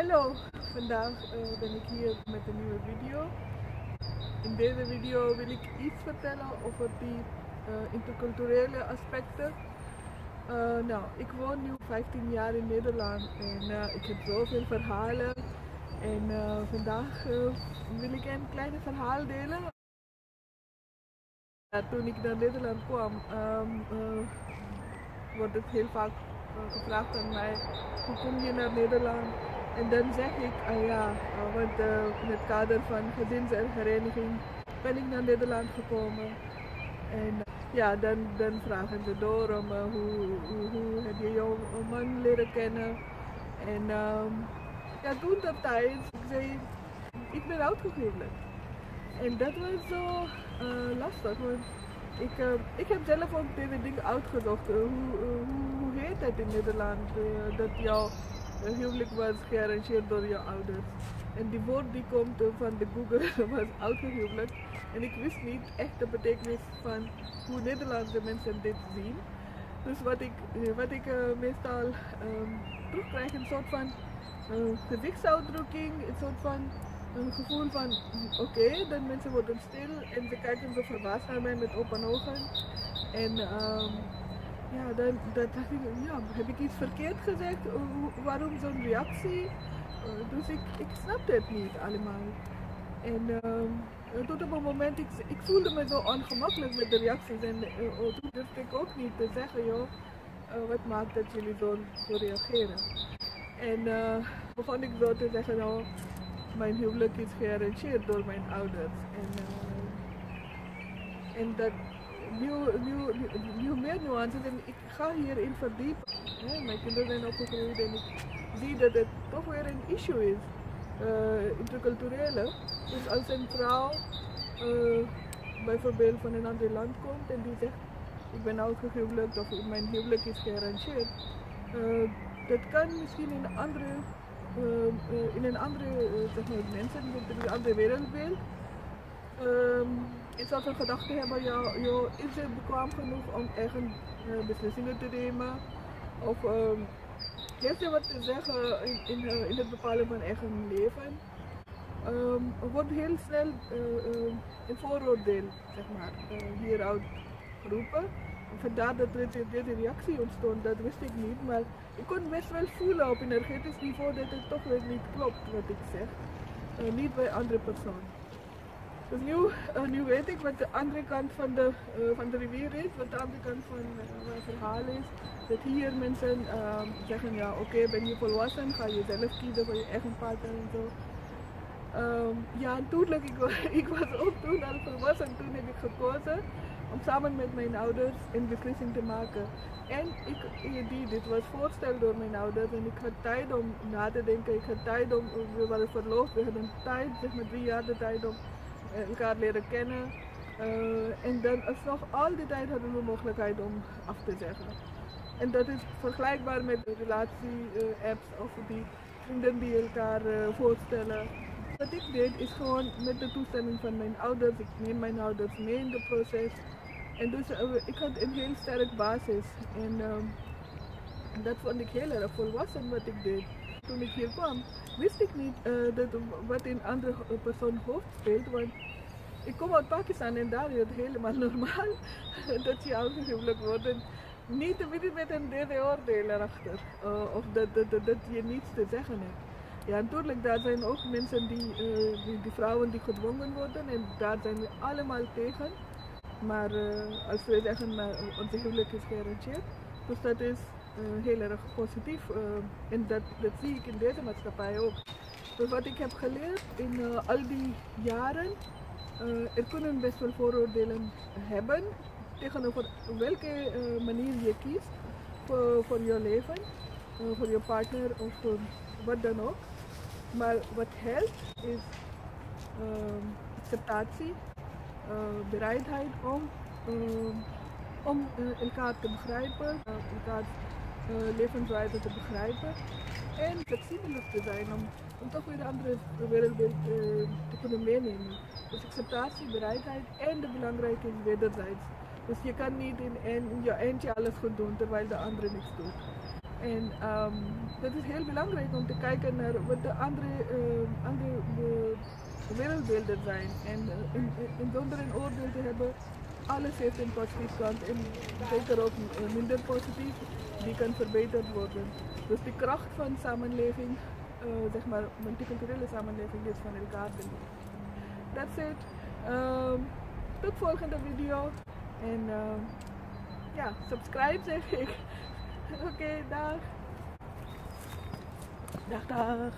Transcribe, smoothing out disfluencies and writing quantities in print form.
Hallo, vandaag ben ik hier met een nieuwe video. In deze video wil ik iets vertellen over die interculturele aspecten. Ik woon nu 15 jaar in Nederland en ik heb zoveel verhalen. En vandaag wil ik een klein verhaal delen. Toen ik naar Nederland kwam, wordt het heel vaak gevraagd aan mij: hoe kom je naar Nederland? En dan zeg ik, want in het kader van gezinshereniging ben ik naar Nederland gekomen. En dan vragen ze door om hoe heb je jouw man leren kennen. En toen dat tijd, ik zei, ik ben uitgehuwelijk. En dat was zo lastig, want ik heb zelf ook deze dingen uitgezocht. Hoe heet het in Nederland, dat jouw huwelijk was gearrangeerd door je ouders? En die woord die komt van de Google was uitgehuwelijk. En ik wist niet echt de betekenis van hoe Nederlandse mensen dit zien. Dus wat ik meestal terugkrijg, een soort van gezichtsuitdrukking, een soort van een gevoel van oké, dan mensen worden stil en ze kijken zo verbaasd naar mij met open ogen. En dan dacht ik, heb ik iets verkeerd gezegd? Waarom zo'n reactie? Dus ik snapte het niet allemaal. En tot op een moment, ik voelde me zo ongemakkelijk met de reacties en toen durfde ik ook niet te zeggen, wat maakt dat jullie zo reageren? En begon ik zo te zeggen, mijn huwelijk is gearrangeerd door mijn ouders. En dat nieuw meer nuances en ik ga hierin verdiepen. Mijn kinderen zijn opgegroeid en ik zie dat het toch weer een issue is. Interculturele. Dus als een vrouw bijvoorbeeld van een ander land komt en die zegt, ik ben uitgehuwelijkd of mijn huwelijk is gearrangeerd. Dat kan misschien in een andere mensen met een andere wereldbeeld is dat een gedachte hebben, is het bekwaam genoeg om eigen beslissingen te nemen? Of heeft je wat te zeggen in het bepalen van eigen leven? Wordt heel snel een vooroordeel, zeg maar, hieruit geroepen. Vandaar dat deze reactie ontstond, dat wist ik niet, maar ik kon best wel voelen op energetisch niveau dat het toch weer niet klopt wat ik zeg. Niet bij andere personen. Dus nu weet ik wat de andere kant van de rivier is, wat de andere kant van het verhaal is. Dat hier mensen zeggen, oké, ben je volwassen, ga je zelf kiezen voor je eigen partner en zo. Natuurlijk, ik was ook toen al volwassen, toen heb ik gekozen om samen met mijn ouders een beslissing te maken. En dit was voorgesteld door mijn ouders en ik had tijd om na te denken, ik had tijd om, we waren verloofd, we hadden tijd, zeg maar 3 jaar de tijd om elkaar leren kennen. En dan alsnog al die tijd hadden we mogelijkheid om af te zeggen. En dat is vergelijkbaar met relatie-apps of die vrienden die elkaar voorstellen. Wat ik deed is gewoon met de toestemming van mijn ouders, ik neem mijn ouders mee in het proces. En dus ik had een heel sterk basis en dat vond ik heel erg volwassen wat ik deed. Toen ik hier kwam, wist ik niet wat in andere persoon hoofd speelt, want ik kom uit Pakistan en daar is het helemaal normaal dat je uitgehuwelijk wordt. En niet met een derde oordeel erachter, of dat je niets te zeggen hebt. Ja, natuurlijk, daar zijn ook mensen die vrouwen die gedwongen worden en daar zijn we allemaal tegen. Maar als we zeggen, onze huwelijk is gearrangeerd, dus dat is heel erg positief en dat zie ik in deze maatschappij ook. Dus wat ik heb geleerd in al die jaren, er kunnen best wel vooroordelen hebben tegenover welke manier je kiest voor je leven, voor je partner of voor wat dan ook. Maar wat helpt is acceptatie, bereidheid om elkaar te begrijpen, elkaars levenswijze te begrijpen en flexibel te zijn om toch weer een andere wereldbeeld te kunnen meenemen. Dus acceptatie, bereidheid en de belangrijke is wederzijds. Dus je kan niet in je eentje alles goed doen terwijl de andere niks doet. En dat is heel belangrijk om te kijken naar wat de andere wereldbeelden zijn. En zonder een oordeel te hebben, alles heeft een positief kant en zeker ook minder positief, die kan verbeterd worden. Dus de kracht van samenleving, zeg maar multiculturele samenleving, is van elkaar te leren. That's it. Tot volgende video. En ja, subscribe zeg ik. Oké, dag. Dag, dag.